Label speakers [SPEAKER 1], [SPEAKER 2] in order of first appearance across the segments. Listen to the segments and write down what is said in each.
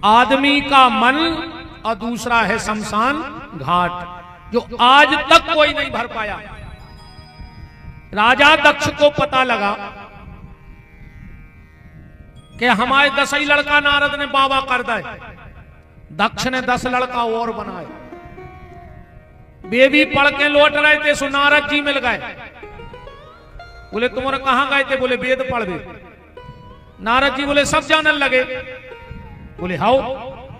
[SPEAKER 1] आदमी का मन और दूसरा है शमशान घाट, जो आज तक कोई नहीं भर पाया। राजा दक्ष को पता लगा कि हमारे 10 ही लड़का नारद ने बाबा कर दे। दक्ष ने 10 लड़का और बनाए। वे भी पढ़ के लौट रहे थे, सो नारद जी मिल गए। बोले तुम्हारे कहां गए थे? बोले वेद पढ़ दे। नारद जी बोले सब जानने लगे। बोले हाउ?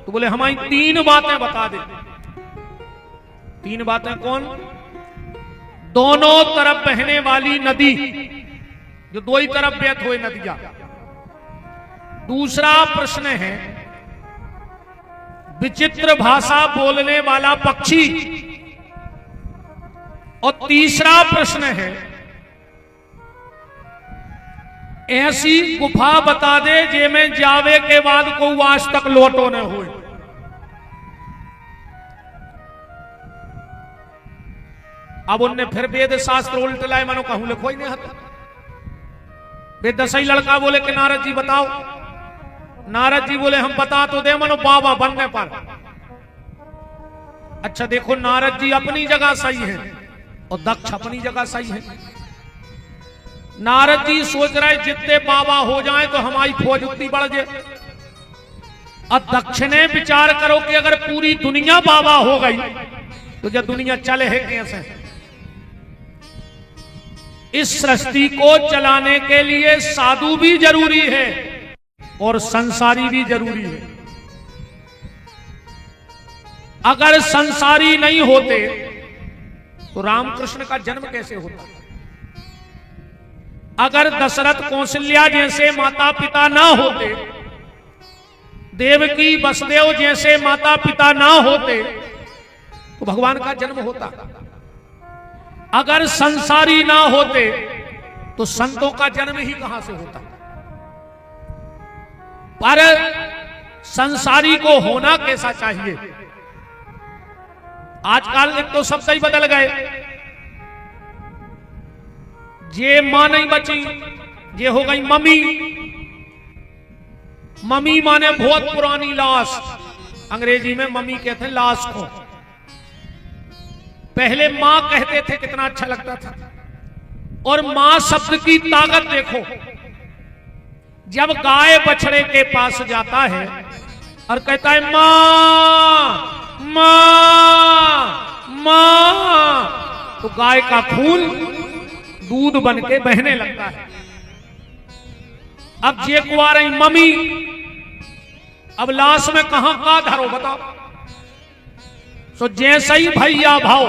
[SPEAKER 1] तो बोले हमारी 3 बातें बता दे। 3 बातें कौन? दोनों तरफ बहने वाली नदी, जो 2 ही तरफ बहत हुए नदियां। दूसरा प्रश्न है विचित्र भाषा बोलने वाला पक्षी। और तीसरा प्रश्न है ऐसी गुफा बता दे जे में जावे के बाद को आज तक लौटो न हुए। अब उनने फिर वेद शास्त्र उल्ट लाए, मानो कहूं लिखो ही नहीं हता। वे 10 ही लड़का बोले कि नारद जी बताओ। नारद जी बोले हम बता तो दे मनो बाबा बनने पर। अच्छा देखो, नारद जी अपनी जगह सही है और दक्ष अपनी जगह सही है। नारद जी सोच रहे जितने बाबा हो जाए तो हमारी फौज उतनी बढ़ जाए। और दक्ष ने विचार करो कि अगर पूरी दुनिया बाबा हो गई तो जब दुनिया चले है कैसे? इस सृष्टि को चलाने के लिए साधु भी जरूरी है और संसारी भी जरूरी है। अगर संसारी नहीं होते तो रामकृष्ण का जन्म कैसे होता? अगर दशरथ कौशल्या जैसे माता पिता ना होते, देवकी वसुदेव जैसे माता पिता ना होते तो भगवान का जन्म होता। अगर संसारी ना होते तो संतों का जन्म ही कहां से होता? पर संसारी को होना कैसा चाहिए? आजकल एक तो शब्द ही बदल गए। जे मां नहीं बची, ये हो गई मम्मी। मम्मी माने बहुत पुरानी लाश। अंग्रेजी में मम्मी कहते हैं लाश को। पहले मां कहते थे, कितना अच्छा लगता था। और मां शब्द की ताकत देखो। जब गाय बछड़े के पास जाता है और कहता है मां मां मां, तो गाय का खून दूध बन के बहने लगता है। अब जे को आ रही मम्मी, अब लाश में कहां का धरो बताओ? सो जैसे ही भैया भाव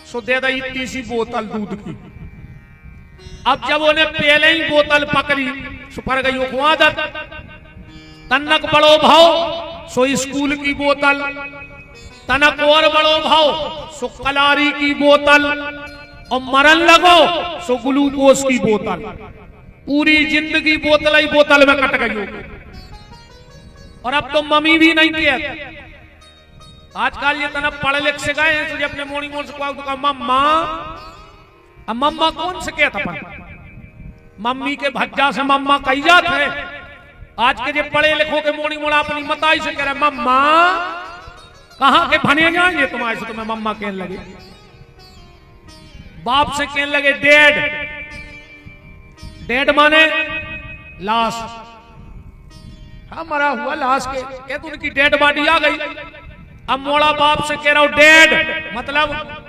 [SPEAKER 1] सो दे दी इतनी सी बोतल दूध की। अब जब उन्हें पहले ही बोतल पकड़ी सो पर गई वो आदत। तनक बड़ो भाव सो स्कूल की बोतल, तनक और बड़ो भाव सो कलारी की बोतल, और मरन लगो सो ग्लूकोज की बोतल। पूरी जिंदगी बोतल ही बोतल में कट गई होगी। और अब तो मम्मी भी नहीं किया। आजकल ये तना पढ़े लिख से गए हैं, तुझे अपने मोड़ी मोड़ से तो मम्मा। अब मम्मा कौन से कहता अपन? मम्मी के भज्जा से मम्मा कही जात है। आज के जो पढ़े लिखो के मोड़ी मोड़ा अपनी मताई से कह रहे मम्मा। कहां के भने जाएंगे तुम्हारे से तुम्हें मम्मा कहने लगे। बाप से कहने लगे डैड। डैड माने लाश। हाँ मरा हुआ लाश के तो उनकी डेड बॉडी आ गई। अब मोड़ा बाप से कह रहा हूं डैड, मतलब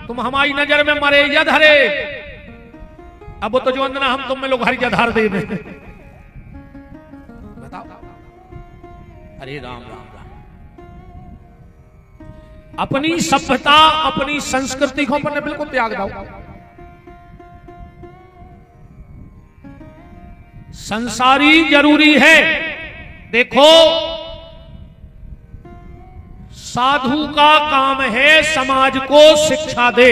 [SPEAKER 1] तुम हमारी नजर में मरे या धरे। अब वो तो जो अंदर हम तुम में लोग हरी जधार दे में बताओ। अरे राम राम राम। अपनी सभ्यता अपनी संस्कृति को अपने बिल्कुल त्याग दो। संसारी जरूरी है। देखो साधु का काम है समाज को शिक्षा दे।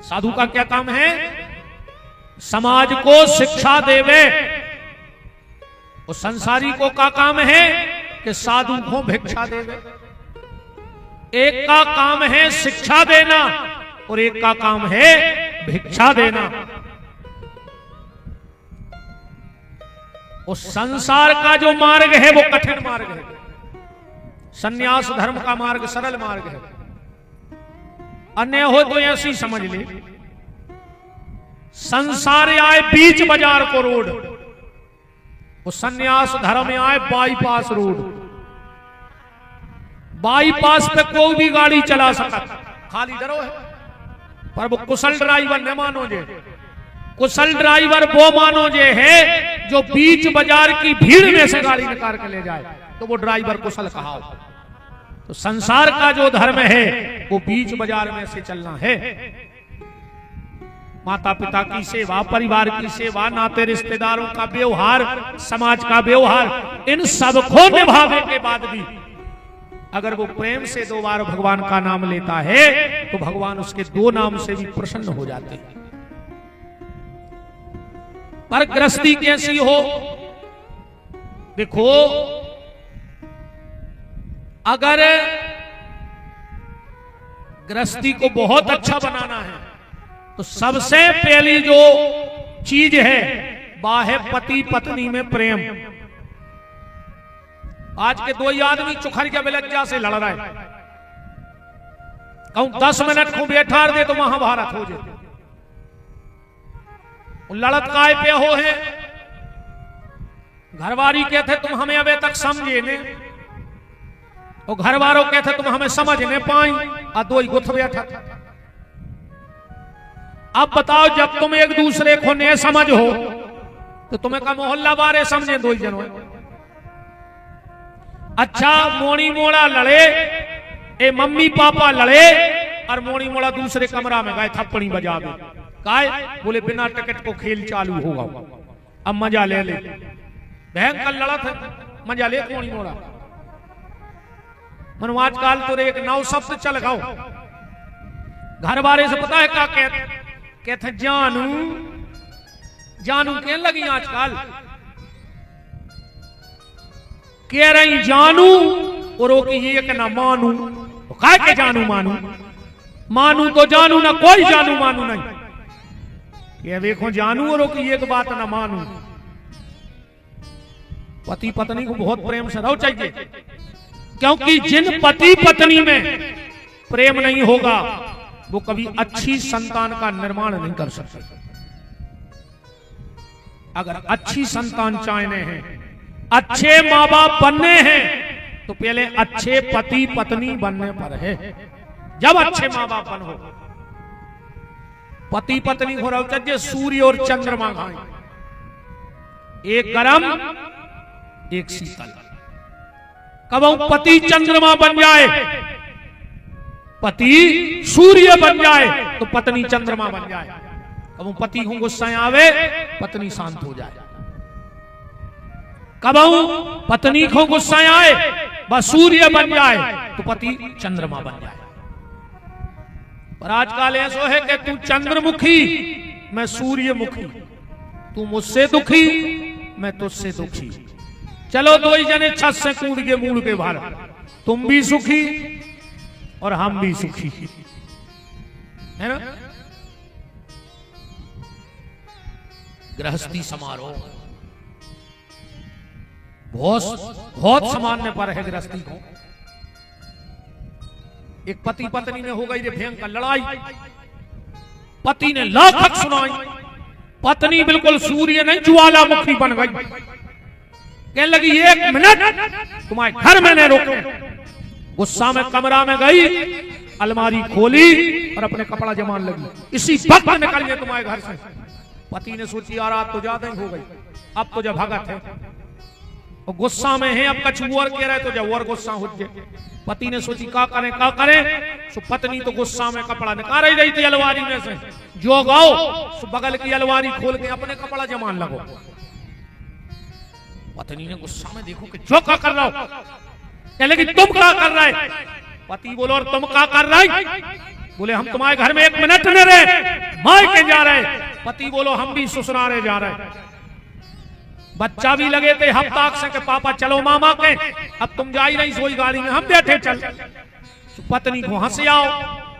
[SPEAKER 1] साधु का क्या काम है? समाज को शिक्षा देवे। और संसारी को का काम है कि साधु को भिक्षा देवे। एक का काम है शिक्षा देना और एक का काम है भिक्षा देना। और संसार का जो मार्ग है वो कठिन मार्ग है। सन्यास धर्म का मार्ग सरल मार्ग है। अन्य हो तो ऐसी समझ ले, संसार आए बीच बाजार को रोड, वो सन्यास धर्म में आए बाईपास रोड। बाईपास पे कोई भी गाड़ी चला सकता, खाली दरो है, पर वो कुशल ड्राइवर न मानो जे। कुशल ड्राइवर वो मानो जे है जो बीच बाजार की भीड़ में से गाड़ी निकाल के ले जाए, तो वो ड्राइवर कुशल कहा। तो संसार का जो धर्म है वो बीच बाजार में से चलना है। माता पिता की सेवा, परिवार की सेवा, नाते रिश्तेदारों का व्यवहार, समाज का व्यवहार, इन सबको निभाने के बाद भी अगर वो प्रेम से 2 बार भगवान का नाम लेता है तो भगवान उसके 2 नाम से भी प्रसन्न हो जाते हैं। पर गृहस्थी कैसी हो? देखो, अगर गृहस्थी को बहुत अच्छा बनाना है तो सबसे पहली जो चीज है वह है पति पत्नी में प्रेम। आज के 2 आदमी चुखर के बेलज्जा से लड़ रहे, कहूं 10 मिनट को बैठा दे तो महाभारत हो जाए। लड़त काय पे हो है, घरवारी कहते तुम हमें अबे तक समझे ने, और घर वालों कहते तुम हमें समझ नहीं पाई, आ 2 ही गुथ बैठा। अब बताओ, जब तुम एक दूसरे को नहीं समझ हो तो तुम्हें का मोहल्ला बारे समझे 2 ही जनों। अच्छा, मोनी मोड़ा लड़े, ए मम्मी पापा लड़े और मोनी मोड़ा दूसरे कमरा में गए थप्पड़ी बजा में, काय बोले बिना टिकट को खेल चालू होगा, अब मजा ले ले। भयंकर लड़त है, मजा ले मोनी मोड़ा। मनो आजकल तो एक 9 शब्द चल गाओ, घर बारे से पता है क्या कहते जानू जानू कहने लगी आजकल, कह रही जानू और वो की ये कहना मानू, तो काय के जानू मानू, मानू तो जानू ना, कोई जानू मानू नहीं। ये देखो जानू और वो की एक बात ना मानू। पति पत्नी को बहुत प्रेम से रहो चाहिए, क्योंकि जिन पति पत्नी में प्रेम नहीं होगा वो कभी अच्छी संतान का निर्माण नहीं कर सकते। अगर अच्छी संतान चाहने हैं, अच्छे माँ बाप बनने हैं, तो पहले अच्छे पति पत्नी बनने पर है। जब अच्छे माँ बाप बनो, पति पत्नी हो रहा चाहिए सूर्य और चंद्रमा खाएं, एक गरम एक शीतल। कब पति चंद्रमा बन जाए, पति सूर्य बन जाए तो पत्नी चंद्रमा बन जाए। कब पति को गुस्सा आवे, पत्नी शांत हो जाए। कब पत्नी को गुस्सा आए वह सूर्य बन जाए तो पति चंद्रमा बन जाए। पर आजकल ऐसा है कि तू चंद्रमुखी मैं सूर्यमुखी, तू मुझसे दुखी मैं तुझसे दुखी। चलो 2 ही जने छत से कूद के मूड़ के बाहर, तुम भी सुखी और हम भी सुखी, है ना। गृहस्थी समारोह बहुत सामान्य पर है गृहस्थी को। एक पति पत्नी में हो गई रे भयंकर लड़ाई, पति ने लाखक सुनाई, पत्नी बिल्कुल सूर्य नहीं ज्वालामुखी बन गई। कहने लगी 1 मिनट तुम्हारे घर में नहीं रोके। गुस्सा में कमरा में गई, अलमारी खोली और अपने कपड़ा जमान लगी, इसी वक्त निकल गए तुम्हारे घर से। पति ने सोची यार आज तो ज्यादा ही हो गई, अब तो जब भगत है और गुस्सा में है, अब कछु और कह रहे तो जब और गुस्सा हो जाए। पति ने सोची क्या करें। सो पत्नी तो गुस्सा में कपड़ा निकाल रही थी अलमारी में से, जो गाओ सो बगल की अलमारी खोल के अपने कपड़ा जमान लगो। पत्नी ने गुस्सा में देखो कि जो क्या कर रहा हो, कहले कि तुम क्या कर रहे। पति बोलो और तुम क्या कर रहे। बोले हम तुम्हारे घर में 1 मिनट न रहे, मायके जा रहे। पति बोलो हम भी ससुराले जा रहे। बच्चा भी लगे थे हफ्ता से के पापा चलो मामा के, अब तुम जा ही नहीं सोई गाड़ी में, हम बैठे चल। तो पत्नी को हंसे आओ,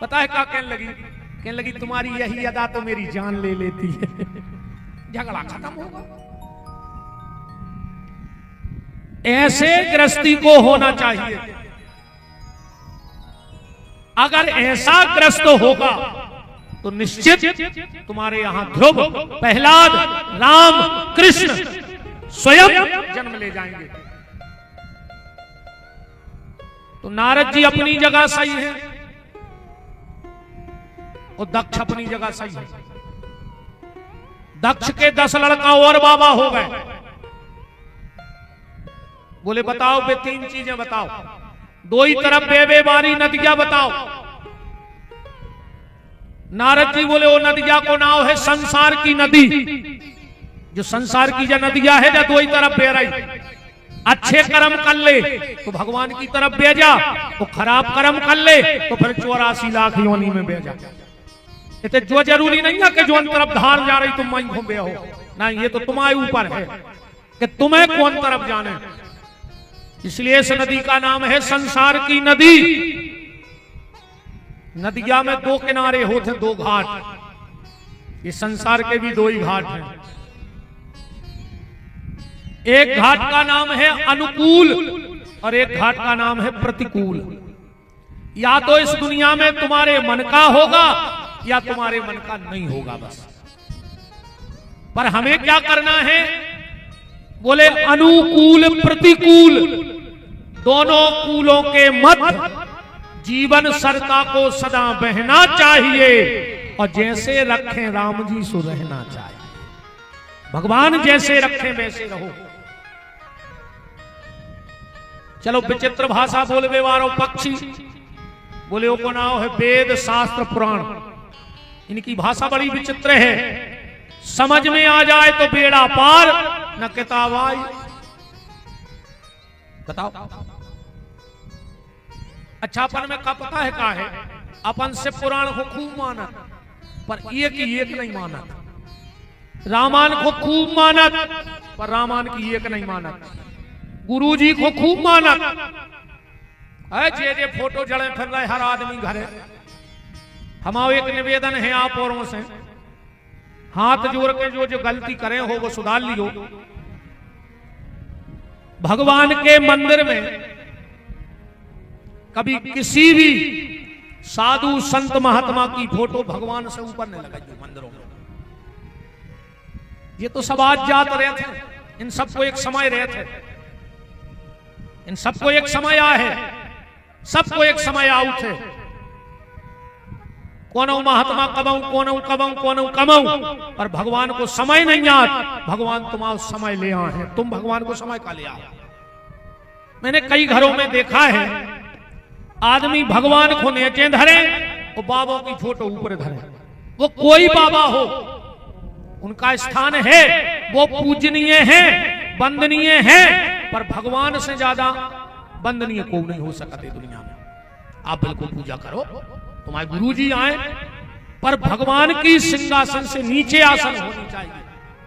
[SPEAKER 1] पता है क्या कहने लगी तुम्हारी यही अदा तो मेरी जान ले लेती है। झगड़ा खत्म होगा। ऐसे गृहस्थी को होना चाहिए। अगर ऐसा ग्रस्त होगा तो निश्चित तुम्हारे यहां ध्रुव, प्रहलाद, राम, कृष्ण स्वयं जन्म ले जाएंगे। तो नारद जी अपनी जगह सही है और दक्ष अपनी जगह सही है। दक्ष के 10 लड़का और बाबा हो गए। बोले बताओ बे 3 चीजें बताओ, दो ही तरफ बे बारी नदियां बताओ। नारद जी बोले वो नदियां को नाम है संसार की नदी। जो संसार की जो नदियां है, जो दो ही तरफ बह रही। अच्छे कर्म कर ले तो भगवान की तरफ बह जा, तो खराब कर्म कर ले तो फिर 84 लाख योनि में बह जा। ये जो जरूरी नहीं है कि जो तरफ धार जा रही तुम वहीं घूमे हो, नहीं, ये तो तुम्हारे ऊपर है कि तुम्हें कौन तरफ जाने। इसलिए इस नदी का नाम है संसार की नदी। नदिया में 2 किनारे होते, 2 घाट। ये संसार के भी 2 ही घाट हैं। एक घाट का नाम है अनुकूल और एक घाट का नाम है प्रतिकूल। या तो इस दुनिया में तुम्हारे मन का होगा या तुम्हारे मन का नहीं होगा, बस। पर हमें क्या करना है? बोले अनुकूल प्रतिकूल दोनों कूलों के मध्य जीवन सरता को सदा बहना चाहिए, और जैसे रखें राम जी सो रहना चाहिए। भगवान जैसे रखें वैसे रहो। चलो विचित्र भाषा बोलवे वालों पक्षी, बोले वो को नाम है वेद शास्त्र पुराण। इनकी भाषा बड़ी विचित्र है। समझ में आ जाए तो बेड़ा पार, न किताब आई। बताओ अच्छा, अपन में का पता है का है? अपन से पुराण को खूब माना, पर एक नहीं माना। रामायण को खूब माना, पर रामायण की एक नहीं माना। गुरु जी को खूब माना। जे फोटो जड़े फिर रहे हर आदमी घरे। हमारा एक निवेदन है आप औरों से, हाथ जोड़ के जो गलती करे हो वो सुधार लियो। भगवान के मंदिर में कभी किसी भी साधु संत महात्मा की फोटो भगवान से ऊपर नहीं लगाई मंदिरों में। ये तो सब आज जात रहे थे, इन सबको एक समय रहे थे, इन सबको एक समय आ है, सबको एक समय आउ थे। कोनो महात्मा कमाऊ, कोनो कमाऊ, कोनो कमाऊ, पर भगवान को समय नहीं याद। भगवान तुम्हारा समय ले आए हैं, तुम भगवान को समय का ले आओ। मैंने कई घरों में देखा है, आदमी भगवान को नीचे धरे और बाबा की फोटो ऊपर धरे। वो कोई बाबा हो, उनका स्थान है, वो पूजनीय है, वंदनीय है, पर भगवान से ज्यादा वंदनीय को नहीं हो सकते दुनिया में। आप बिल्कुल पूजा करो, तुम्हारे गुरुजी आए, पर भगवान की सिंहासन से नीचे आसन होनी चाहिए।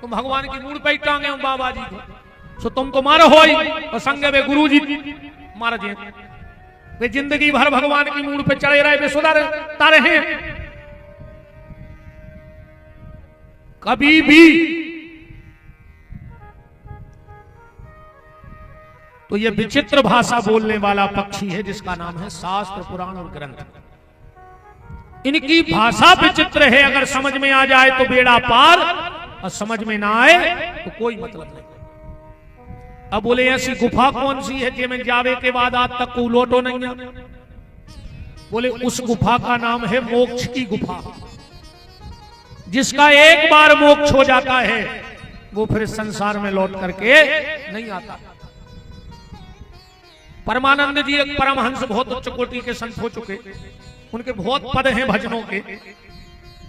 [SPEAKER 1] तुम भगवान की मूड पे ही टांगे हो बाबा जी को, सो तुम तो मारो हो ही, और संगे वे गुरुजी मार जे वे जिंदगी भर भगवान की मूड पे चढ़े रहे, वे सुधारता रहे। कभी भी तो ये विचित्र भाषा बोलने वाला पक्षी है जिसका नाम है शास्त्र पुराण और ग्रंथ। इनकी भाषा विचित्र है। अगर समझ में आ जाए तो बेड़ा पार, और समझ में ना आए तो कोई मतलब नहीं। अब बोले ऐसी गुफा कौन सी है जिसमें जावे के बाद आज तक को लौटो नहीं है? बोले उस गुफा का नाम है मोक्ष की गुफा। जिसका एक बार मोक्ष हो जाता है वो फिर संसार में लौट करके नहीं आता। परमानंद जी एक परमहंस बहुत उच्च कोटि के संत हो चुके, उनके बहुत पद हैं भजनों के।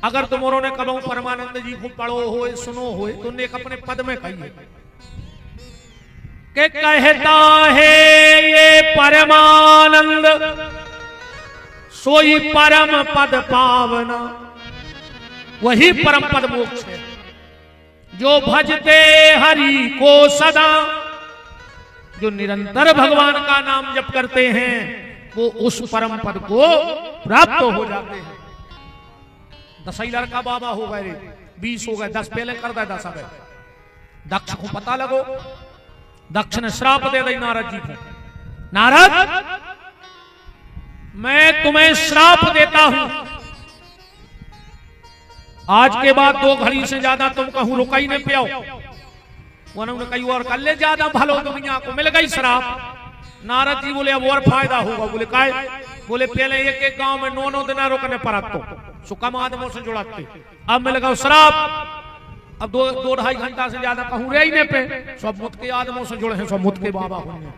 [SPEAKER 1] अगर तुमों ने कबो परमानंद जी को पढ़ो हो, सुनो हो, तो उन्हें अपने पद में कहिए कि कहता है ये परमानंद सोई परम पद पावना। वही परम पद मोक्ष है। जो भजते हरि को सदा, जो निरंतर भगवान का नाम जप करते हैं, वो उस परम पद को प्राप्त हो जाते हैं। 10 ही लड़का बाबा हो गए, 20 हो गए, 10 पहले कर दे, 10 आ गए। दक्ष को पता लगो, दक्ष ने श्राप दे दी नारद जी को। नारद मैं तुम्हें श्राप देता हूं, आज के बाद 2 घड़ी से ज्यादा तुम कहूं रुका ही नहीं पियो। उन्होंने कही और कर ले, ज्यादा भलो दुनिया को मिल गई शराब। नारद जी बोले अब और फायदा होगा। बोले काय? बोले पहले एक एक गांव में 9 दिन रोकने पर तो कम आदमों से जुड़ाते, अब मिल गया शराब। अब 2-2.5 घंटा से ज्यादा कहूं रहे ही नहीं पे, सब मुत के आदमों से जुड़े हैं, सब मुत के बाबा होंगे।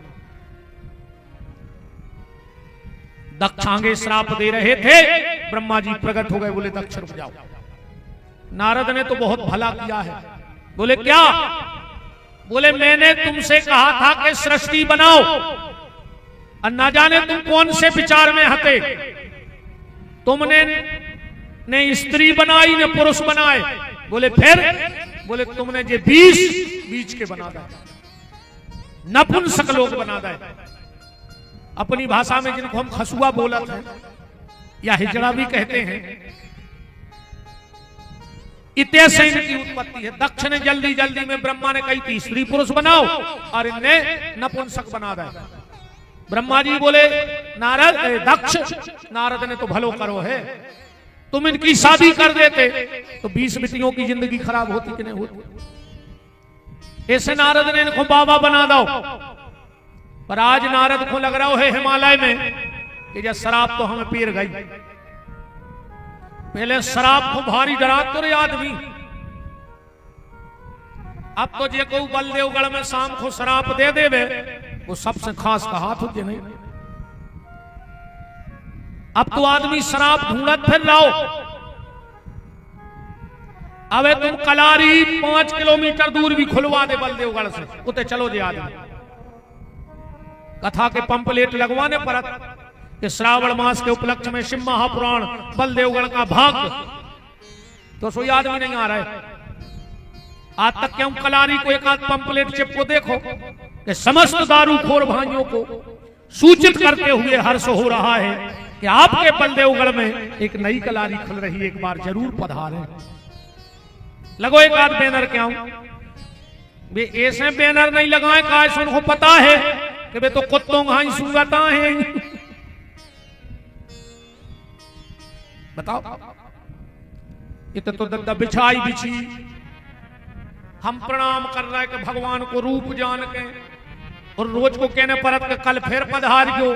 [SPEAKER 1] दक्ष आगे श्राप दे रहे थे, ब्रह्मा जी प्रकट हो गए, बोले दक्ष रुक जाओ। नारद ने तो बहुत भला किया है। बोले क्या? बोले मैंने तुमसे कहा था कि सृष्टि बनाओ, और ना जाने तुम कौन से विचार में हते, तुमने ने स्त्री बनाई ने पुरुष बनाए। बोले फिर? बोले तुमने जे 20 बीच के बना दे, नपुंसक लोग बना दे। अपनी भाषा में जिनको हम खसुआ बोलत हैं या हिजड़ा भी कहते हैं, इतने से इनकी उत्पत्ति है। दक्ष ने जल्दी जल्दी में ब्रह्मा ने कही थी स्त्री पुरुष बनाओ, और इन्हें नपुंसक बना दे। ब्रह्मा जी बोले नारद दक्ष, नारद ने तो भलो करो है, तुम इनकी शादी कर देते तो 20 बेटियों की जिंदगी खराब होती कि नहीं होती। ऐसे नारद ने इनको बाबा बना दो। पर आज नारद को लग रहा है हिमालय में कि जब शराब तो हमें पीर गई। पहले शराब को भारी डरा तो रे आदमी, अब तो जे को बलदेवगढ़ में शाम को शराब दे देवे वो सबसे खास का हाथ होते नहीं। अब तो आदमी शराब ढूंढत फिर लाओ। अबे तुम कलारी 5 किलोमीटर दूर भी खुलवा दे बलदेवगढ़ से, उते चलो जे आदमी। कथा के पंपलेट लगवाने पर कि श्रावण मास के उपलक्ष्य में शिव महापुराण बलदेवगढ़ का भाग, तो सोई आदमी नहीं आ रहा है। आज तक क्यों कलारी को एक आध पंपलेट चिप को देखो कि समस्त दारूखोर भाइयों को सूचित करते हुए हर्ष हो रहा है कि आपके बलदेवगढ़ में एक नई कलारी खुल रही है, एक बार जरूर पधारें। लगो एक आध बैनर क्या वे ऐसे बैनर नहीं लगाए का उनको पता है कि वे तो कुत्तों घाई सुंगता है। बताओ, ये तो दद्दा बिछाई बिछी हम प्रणाम कर रहे कि भगवान को रूप जान के, और रोज को कहने परत के कल फिर पधारियो।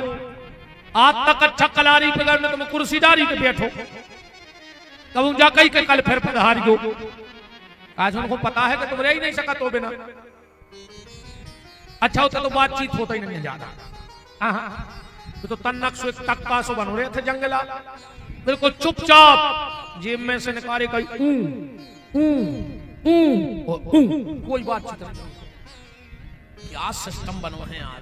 [SPEAKER 1] आज तक अच्छा कलारी बगैर में तुम कुर्सी डारी के बैठो, कब जा कही के कल फिर पधारियो। आज उनको पता है कि तुम रह ही नहीं सका तो बिना। अच्छा होता तो बातचीत होता ही नहीं ज्यादा। तो तन्नक से तक पास बन रहे थे जंगला, बिल्कुल चुपचाप जेब में से निकाले कहीं कोई बातचीत नहीं। क्या सिस्टम बनो है यार।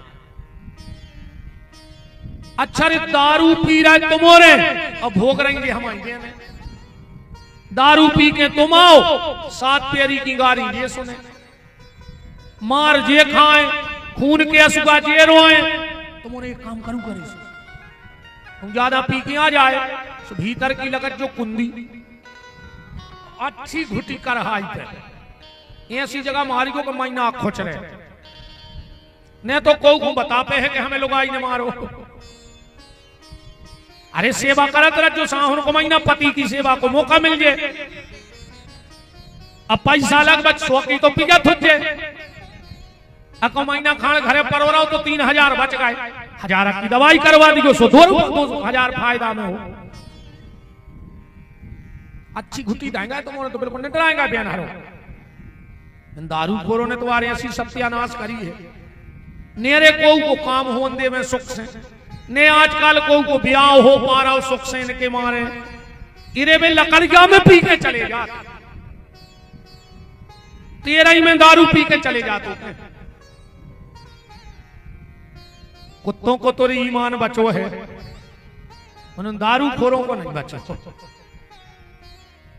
[SPEAKER 1] अच्छा रे दारू पी रहे तुम हो रहे और भोग रहेंगे हम आएंगे। दारू पी के तुम आओ, 7 पेरी की गारी ये सुने, मार जे खाए, खून के असुगा जे रोए। तुमने एक काम करूं करे, तुम ज्यादा पी के आ जाए तो भीतर की लगत जो कुंदी अच्छी घुटी कर हाई थे, ऐसी जगह मारी को महीना खोच रहे ने तो को बता पे है कि हमें लोग आई ने मारो। अरे सेवा करत रह जो साहुन को महीना पति की सेवा को मौका मिल जाए। अब पैसा लग बच 100 की तो पिया थुजे, अब महीना खाने घरे पर हो तो 3000 बच गए। 1000 की दवाई करवा दी 2,000 फायदा में हो। अच्छी घुटी देंगे तुमने तो बिल्कुल नहीं डराएगा बयान हरो। दारू खोरों ने तुम्हारे ऐसी सत्यानाश करी है। नेरे को काम हो दे में सुख से, ने आजकल को ब्याह हो पा रहा सुख से इनके मारे इरे में लकड़िया में पी के चले जाते, 13 में दारू पी के चले जाते। कुत्तों को तो ईमान बचो है, उन्होंने दारू खोरों को नहीं बचा।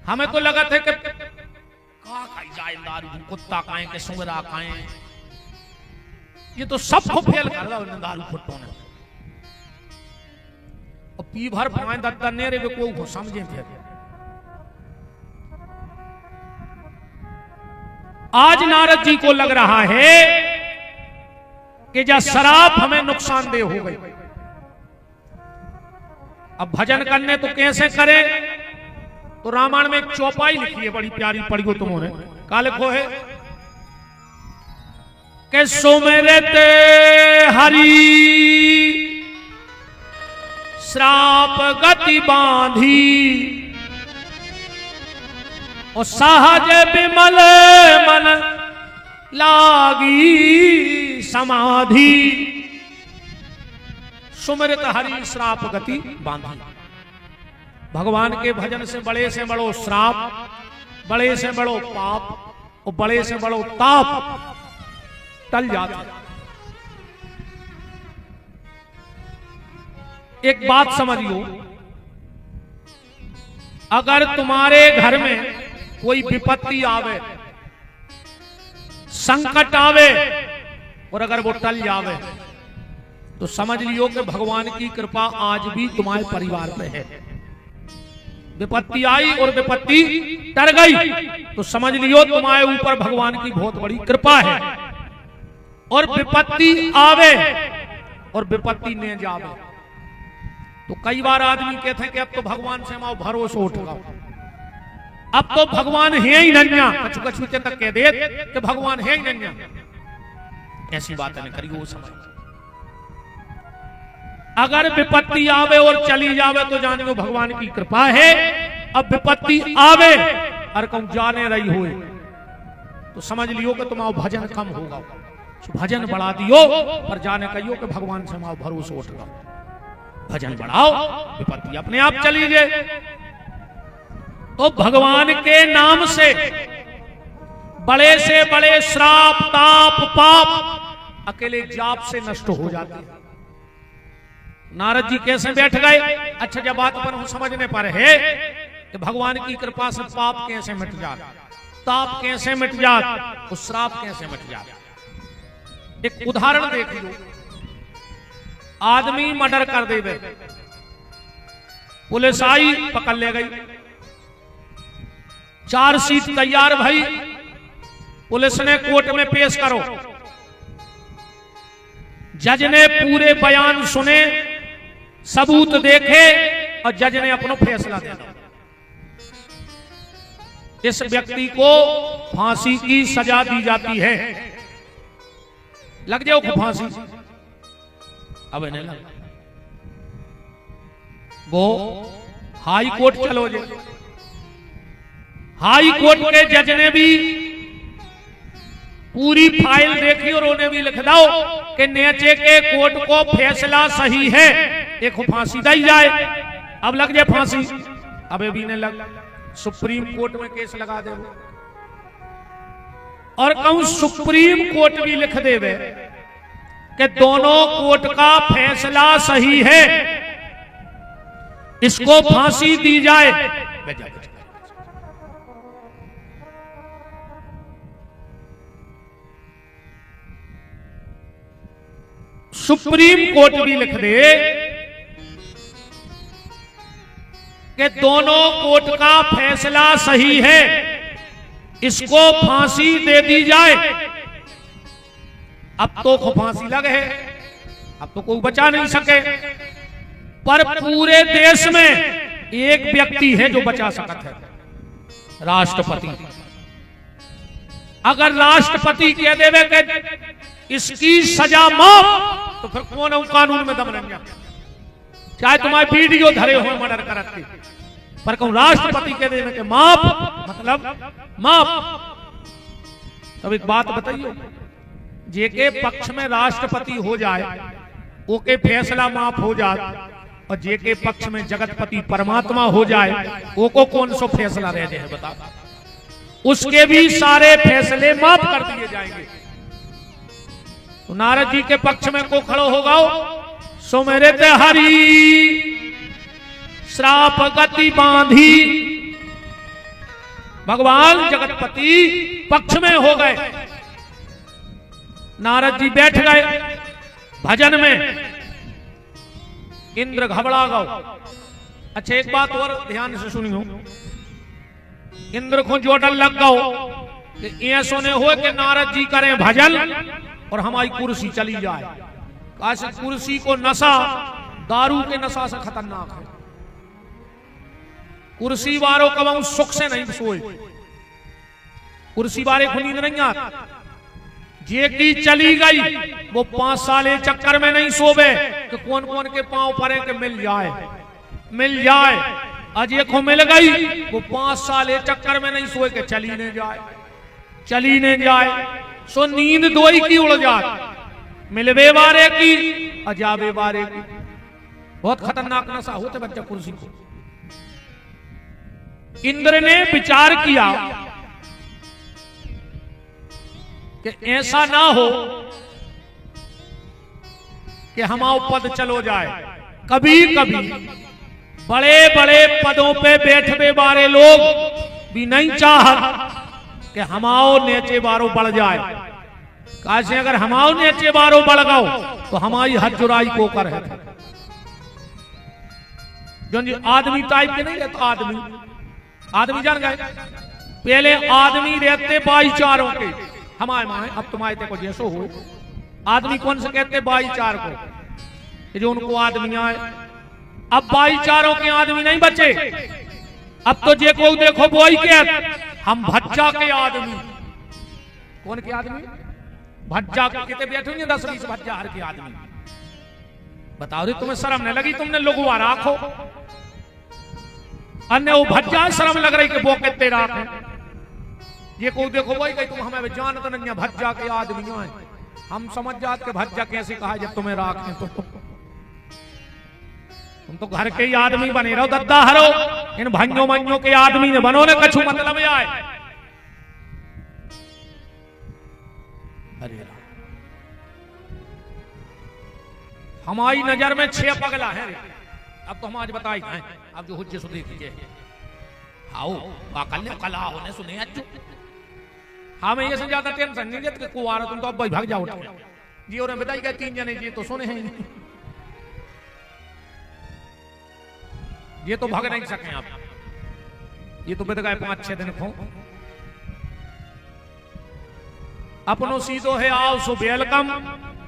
[SPEAKER 1] हमें तो लगा था कि कहा खाई जाए दारू, कुत्ता खाए के सुंगरा खाए, ये तो सबको फेल कर रहा है दारू खुट्टों ने। और पी भर पाए दत्ता नेरे को कोई समझे थे। आज नारद जी को लग रहा है कि जब शराब हमें नुकसानदेह हो गई, अब भजन करने तो कैसे करे? तो रामायण में एक चौपाई लिखी है बड़ी प्यारी, पढ़ियो तुमने। का लिखो है कि सुमिरते हरि श्राप गति बांधी, और सहज विमल मन लागी समाधि। सुमिरत हरि श्राप गति बांधी। भगवान के भजन से बड़ो श्राप, बड़े से बड़ो पाप और बड़े से बड़ो ताप टल जाता। एक बात समझियो, अगर तुम्हारे घर में कोई विपत्ति आवे, संकट आवे, और अगर वो टल जावे, तो समझ लियो कि भगवान की कृपा आज भी तुम्हारे परिवार पे है। विपत्ति आई और विपत्ति टर गई, तो समझ लियो तुम्हारे ऊपर भगवान की बहुत बड़ी कृपा है। और विपत्ति आवे और विपत्ति न जावे, तो कई बार आदमी कहते हैं कि अब तो भगवान से माओ भरोसा उठ गया, अब तो भगवान है ही नन्या, कछु कछु तक कह दे कि भगवान है ही नन्या। ऐसी बात नहीं करिए वो समय। अगर विपत्ति आवे और चली जावे तो जानियो भगवान की कृपा है। अब विपत्ति आवे और कहूं जाने रही हो, तो समझ लियो कि तुम्हारा भजन कम होगा। भजन बढ़ा दियो पर जाने कहियो कि भगवान से माओ भरोसा उठ गया। भजन बढ़ाओ, विपत्ति अपने आप चली जाए। तो भगवान के नाम से बड़े से बड़े श्राप, ताप, पाप अकेले जाप से नष्ट हो जाते हैं। नारद जी कैसे बैठ गए? अच्छा, जब बात पर हम समझने पर है कि भगवान की कृपा से पाप कैसे मिट जाता, ताप कैसे मिट जाता, उस श्राप कैसे मिट जाता। एक उदाहरण देख लो। आदमी मर्डर कर देवे, पुलिस आई पकड़ ले गई, चार्जशीट तैयार भई, पुलिस ने कोर्ट में पेश करो, जज ने पूरे बयान सुने, सबूत देखे और जज ने अपना फैसला दिया। इस व्यक्ति को फांसी की सजा दी जाती है। लग जाओ फांसी, अब नहीं लग। वो हाई कोर्ट चलो जे, हाई कोर्ट के जज ने भी पूरी फाइल देखी और उन्हें भी लिख दो कि नीचे के कोर्ट को फैसला सही है, एक फांसी दी जाए। अब लग जाए फांसी, अब भी नहीं लग। सुप्रीम कोर्ट में केस लगा दे, और कहूं सुप्रीम कोर्ट भी लिख देवे कि दोनों कोर्ट का फैसला सही है, इसको फांसी दी जाए। सुप्रीम कोर्ट भी लिख दे कि दोनों कोर्ट का फैसला सही है, इसको फांसी दे दी जाए। अब तो फांसी लगे है, अब तो कोई बचा नहीं सके। पर पूरे देश में एक व्यक्ति है जो बचा सकता है, राष्ट्रपति। अगर राष्ट्रपति कह देवे कि इसकी सजा माफ, तो फिर कौन है कानून में दम नहीं है। चाहे तुम्हारे वीडियो धरे हो मर्डर करते, पर कहूं राष्ट्रपति कह देवे कि माफ, मतलब माफ। तब एक बात बताइए, जेके पक्ष में राष्ट्रपति हो जाए ओके फैसला माफ हो जाए, और जेके पक्ष में जगतपति परमात्मा हो जाए ओको कौन सो फैसला रह जाए बता। उसके भी सारे फैसले माफ कर दिए जाएंगे। तो नारद जी के पक्ष में को खड़ो होगा, सुमिरत हरि श्राप गति बांधी। भगवान जगतपति पक्ष में हो गए। नारद जी बैठ गए भजन में, इंद्र घबरा गए। अच्छा, एक बात और ध्यान से सुनियो, इंद्र को जो डर लग गओ कि ये सुने हो कि नारद जी करें भजन और हमारी कुर्सी चली जाए। काश कुर्सी को नशा दारू के नशा से खतरनाक है। कुर्सी वारों कब सुख से नहीं सोए, कुर्सी वारे को नींद नहीं आती। जे की चली गई वो 5 साल चक्कर में नहीं सोवे कि कौन कौन के पांव पड़े के मिल जाए मिल जाए। अजय को मिल गई वो 5 साल चक्कर में नहीं सोए के चली नहीं जाए चली नहीं जाए। सो नींद दोई की उड़ जाती, मिलवे बारे की अजाबे बारे की। बहुत खतरनाक नशा होते बच्चा कुर्सी को। इंद्र ने विचार किया कि ऐसा ना हो कि हमारा पद चलो जाए। कभी कभी बड़े बड़े पदों पे बैठने वाले लोग भी नहीं चाहत कि हमाओ नेचे बारो बढ़ जाए। कासे अगर हमाओ नेचे बारो बढ़ गओ तो हमारी हद जुराई को कर है। जो आदमी टाइप के नहीं रहता, आदमी जान गए पहले आदमी रहते भाईचारों के। हमारे माए अब तुम्हारे देखो जैसो हो आदमी कौन से कहते भाईचार को, जो उनको आदमी आए। अब भाईचारों के आदमी नहीं बचे, अब तो जे को देखो वो ही के हम भज्जा के आदमी। कौन के आदमी? भज्जा के कितने बैठे होंगे 10-20 भज्जा हर के आदमी। बताओ रे तुम्हें शर्म नहीं लगी? तुमने लोगवा राखो अन्य वो भज्जा शर्म लग रही कि वो कितने राख है। ये को देखो वही कही तुम हमें जानते नहीं भज्जा के आदमी आए। हम समझ जाते कि भज्जा कैसे कहा जब तुम्हें राख है तो तुम तो घर के ही आदमी बने रहो दद्दा हरो। इन भंजो मंजो के आदमी ने बनो ने कछु मतलब आए। अरे हमारी नजर में 6 पगला है। अब तो हम आज बताई हैं, अब जो हुज्जे सुधे कीजिए आओ कला होने सुने अच्छो। हमें ये से ज्यादा टेंशन नहीं है को आ रहा तुम तो अब भाग जाओ जी। और बताई गए 3 जने जी तो सुने हैं, ये तो भाग नहीं सके आप। ये तो बद गए 5-6 दिन को। अपनो सीधो है आओ सो वेलकम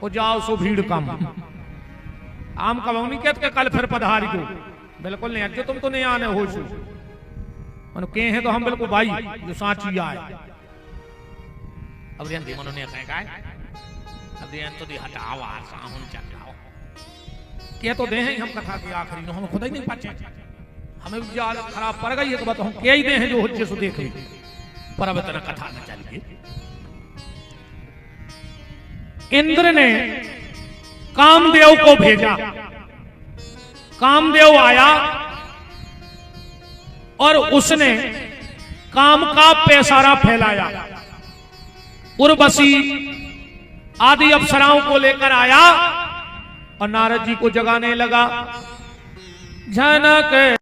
[SPEAKER 1] और जाओ सो भीड़ कम। आम कलौनी के कल फिर पधारी को बिल्कुल नहीं अच्छे तुम तो नहीं आने हो मनो के हैं तो हम बिल्कुल भाई जो साची आए। अब दी मनो ने कहे अब तो दी हटाओ साहुन चटाओ के तो दे हैं हम कथा के आखिरी नो हम खुद ही नहीं पाचे। हमें जाल खराब पड़ गई है तो बात हम के ही दे हैं जो हुज्जे सो देख ली पर अब इतना कथा न चलिए। इंद्र ने कामदेव को भेजा, कामदेव आया और उसने काम का पैसारा फैलाया। उर्वशी आदि अप्सराओं को लेकर आया और नारद जी को जगाने लगा। जनक